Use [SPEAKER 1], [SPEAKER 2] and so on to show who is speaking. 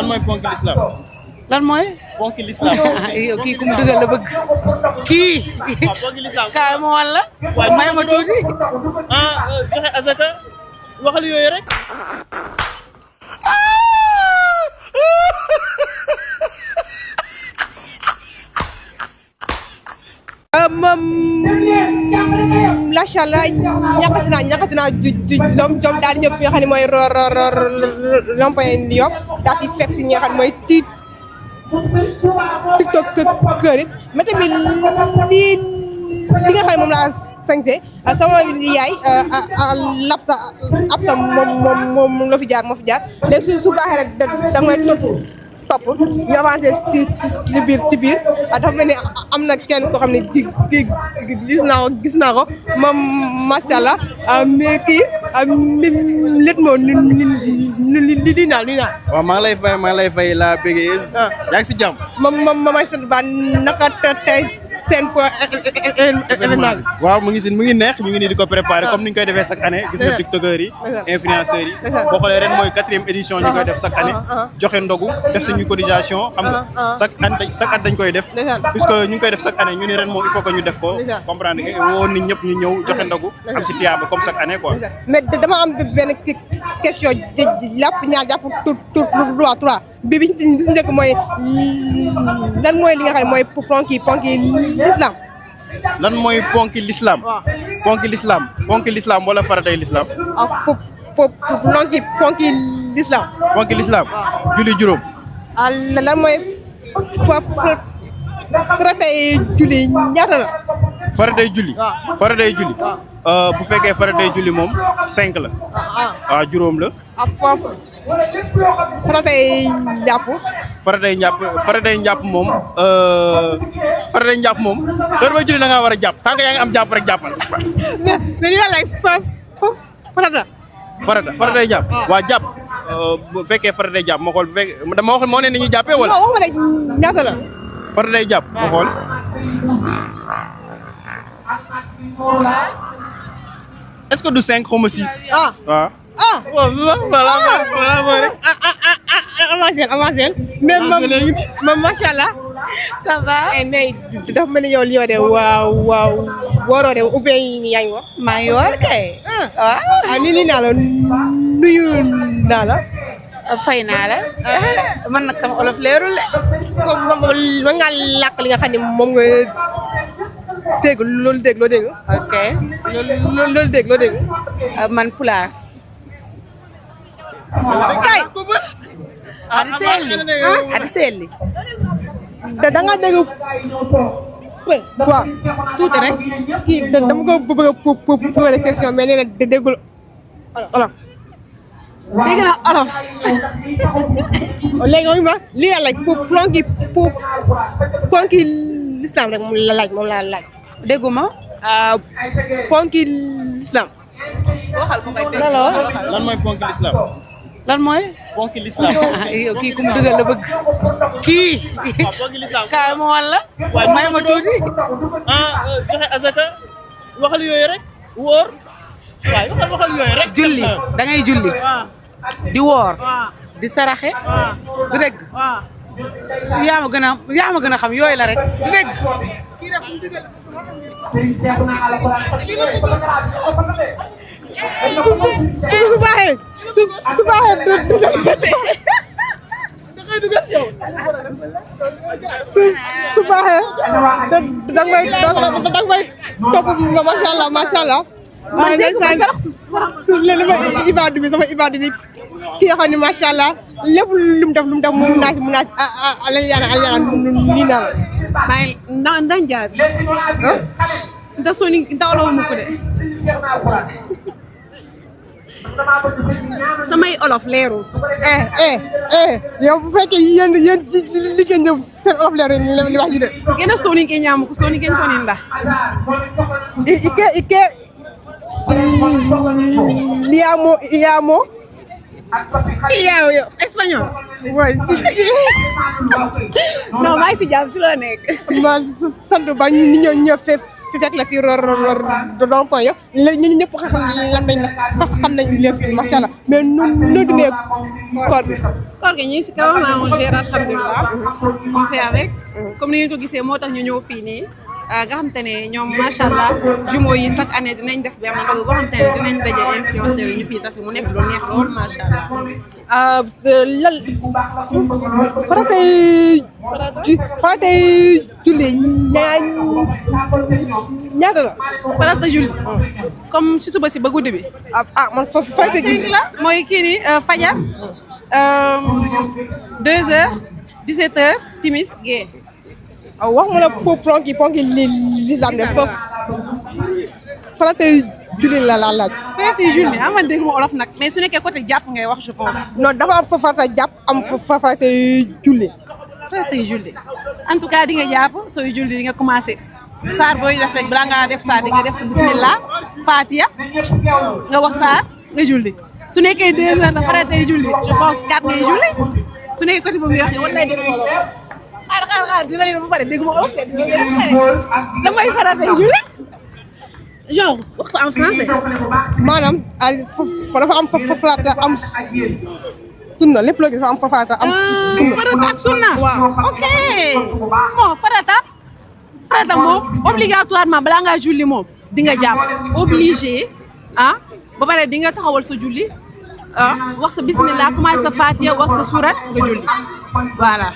[SPEAKER 1] lan mooy ponk l'islam.
[SPEAKER 2] lan mooy.
[SPEAKER 1] ponk l'islam.
[SPEAKER 2] yow kii ku mu dëggal la bëgg kii.
[SPEAKER 1] waaw ponk l'islam.
[SPEAKER 2] kaay ma walla.
[SPEAKER 1] waaye
[SPEAKER 2] may ma tuuti.
[SPEAKER 1] joxe azaka waxal yooyu rek.
[SPEAKER 3] macha allah ñàkkati naa jom daal di ñëw fi nga xam ne mooy rond-point Yoff daa fi fekk si ñi nga xam ne mooy TikTok kër yi mais tamit li nga xam ne moom laa sañse sama yaay ab sa moom la fi jaar moo fi jaar léegi su baaxee rek da ngay topp ñu avancé si biir dafa mel ni am na kenn koo xam ne gis naa ko moom macha allah mais kii lépp moom li naa.
[SPEAKER 1] waaw maa ngi lay fay la bégeuse. yaa ngi si jàmm.
[SPEAKER 3] ma may sant ba naka tey seen point événement bi.
[SPEAKER 1] waaw mu ngi neex ñu ngi nii di ko préparé comme ni ñu koy defee chaque année gis nga tiktokers yi influenceurs yi boo xoolee ren mooy 4e édition ñu koy def chaque année joxe ndogu def suñu cotisation xam nga chaque at dañ koy def puisque ñu ngi koy def chaque année ñu ni ren moom il faut que ñu def ko comprendre nga woo nit ñëpp ñu ñëw joxe ndogu am si tiyaaba comme chaque année quoi.
[SPEAKER 3] mais dama am benn question jàpp ñaar jàpp trois bi si njëkk mooy lan mooy li nga xam ne mooy ponki l'islam.
[SPEAKER 1] lan mooy ponki l'islam.
[SPEAKER 3] waaw
[SPEAKER 1] ponki l'islam wala faratay l'islam.
[SPEAKER 3] ponki l'islam.
[SPEAKER 1] ponki l'islam. julli juróom.
[SPEAKER 3] lan mooy faratay julli ñaata la.
[SPEAKER 1] faratay julli.
[SPEAKER 3] waaw
[SPEAKER 1] faratay julli. bu fekkee faratay julli moom 5 la. waaw juróom la.
[SPEAKER 3] foofu faratay njàpp.
[SPEAKER 1] faratay njàpp moom heure ba julli da ngaa war a jàpp tant que yaa ngi am jàpp rek jàppal.
[SPEAKER 3] mais li la laaj farata.
[SPEAKER 1] faratay jàpp. waa jàpp bu fekkee faratay jàpp ma xool bu fekkee dama wax moo ne ni ñuy jàppee wala.
[SPEAKER 3] non wax ma rek ñaata la.
[SPEAKER 1] faratay jàpp ma xool. est-ce que du 5 xaw ma 6. waaw. voilà rek.
[SPEAKER 3] avancé mais moom macha allah.
[SPEAKER 2] ça va.
[SPEAKER 3] mais dafa mel ni yow li de waaw waroo de ou bien yaa ngi wax.
[SPEAKER 2] maa ngi woor kay.
[SPEAKER 3] waaw nii naa la nuyu naa la.
[SPEAKER 2] fay naa la. man nag sama olof leerul de.
[SPEAKER 3] man ngaa làkk li nga xam ne moom nga dégg loo dégg.
[SPEAKER 2] ok.
[SPEAKER 3] loolu dégg.
[SPEAKER 2] man pulaar.
[SPEAKER 3] kay.
[SPEAKER 2] adi selli.
[SPEAKER 3] da nga dégg waaw tuuti rek kii dama ko bëgg a posé question mais nee na déggul olof. dégg na olof. léegi ma li nga laaj ponki l'islam rek moom la laaj.
[SPEAKER 2] dégguma.
[SPEAKER 3] ponki l'islam.
[SPEAKER 1] lan mooy ponki l'islam.
[SPEAKER 2] lan mooy.
[SPEAKER 1] ponki l'islam.
[SPEAKER 2] yow kii ku mu dëggal la bëgg kii.
[SPEAKER 1] waaw ponki l'islam.
[SPEAKER 2] kaay ma walla. may ma tuuti.
[SPEAKER 1] joxe azaka waxal yooyu rek wóor. waaye waxal yooyu rek.
[SPEAKER 2] julli da ngay julli. di woor. di saraxe. du dégg. yaa ma gën a xam yooyu la rek du dégg. kii rek ku mu dëggal
[SPEAKER 3] su baaxee su baaxee da ngay topp macha allah. li ma ibaadu bi ki nga xam ne macha allah lépp lu mu def mu naas alayana ni naa la.
[SPEAKER 4] ndan jaabi nda soni nda olof mukk de samay olof leerul.
[SPEAKER 3] yow bu fekkee yéen liggéey ñëw seen olof leerul li wax ñu de.
[SPEAKER 4] gena soni ke ñaamu ko soni ken koni nda
[SPEAKER 3] ike iyamo
[SPEAKER 4] iyaw yo espagnol.
[SPEAKER 3] way
[SPEAKER 4] non maa ngi si jàmm si loo nekk.
[SPEAKER 3] ma sant ba ñu ñëw fi fekk la fii rond point yo ñun ñëpp xam nañ leen fi macha allah mais nu dundee koor gi.
[SPEAKER 4] koor gi ñu ngi si kaw on gère alhamdulilah on fait avec comme ni ngeen ko gisee moo tax ñu ñëw fii nii nga xam te ne ñoom macha allah jumeaux yi chaque année dinañ def benn ndogu boo xam te ne dinañ daje influenceurs yi ñu fii tase mu nekk lu neex lool macha allah.
[SPEAKER 3] lan faratay julli ñaata la.
[SPEAKER 4] farata julli comme si suba si ba guddi bi.
[SPEAKER 3] man faratay julli
[SPEAKER 4] la mooy kii ni fajar 2h 17h timis gée.
[SPEAKER 3] wax ma la ponki l'islam de foofu faratay julli la laaj.
[SPEAKER 4] faratay julli man dégg ma olof nag mais su nekkee côté jàpp ngay wax je pense.
[SPEAKER 3] non dafa am fa faratay jàpp am fa faratay julli.
[SPEAKER 4] faratay julli en tout cas di nga jàpp sooy julli di nga commencé saar booy def rek balaa ngaa def saar di nga def sa bismillah Fatiha nga wax saar nga julli su nekkee 2 heures la faratay julli je pense 4 ngay julli su nekkee côté boobu nga wax wala lay dégg xaar dina leen ba pare dégg ma olof la mooy faratay julli genre wax ko en français.
[SPEAKER 3] maanaam dafa am farata am sunna lépp loo gis dafa am farata am sunna.
[SPEAKER 4] farata ak sunna.
[SPEAKER 3] waaw
[SPEAKER 4] ok bon farata moom obligatoirement balaa ngaa julli moom di nga jàpp obligé ba pare di nga taxawal sa julli wax sa bismillah commencé sa fatiha wax sa surat nga julli voilà.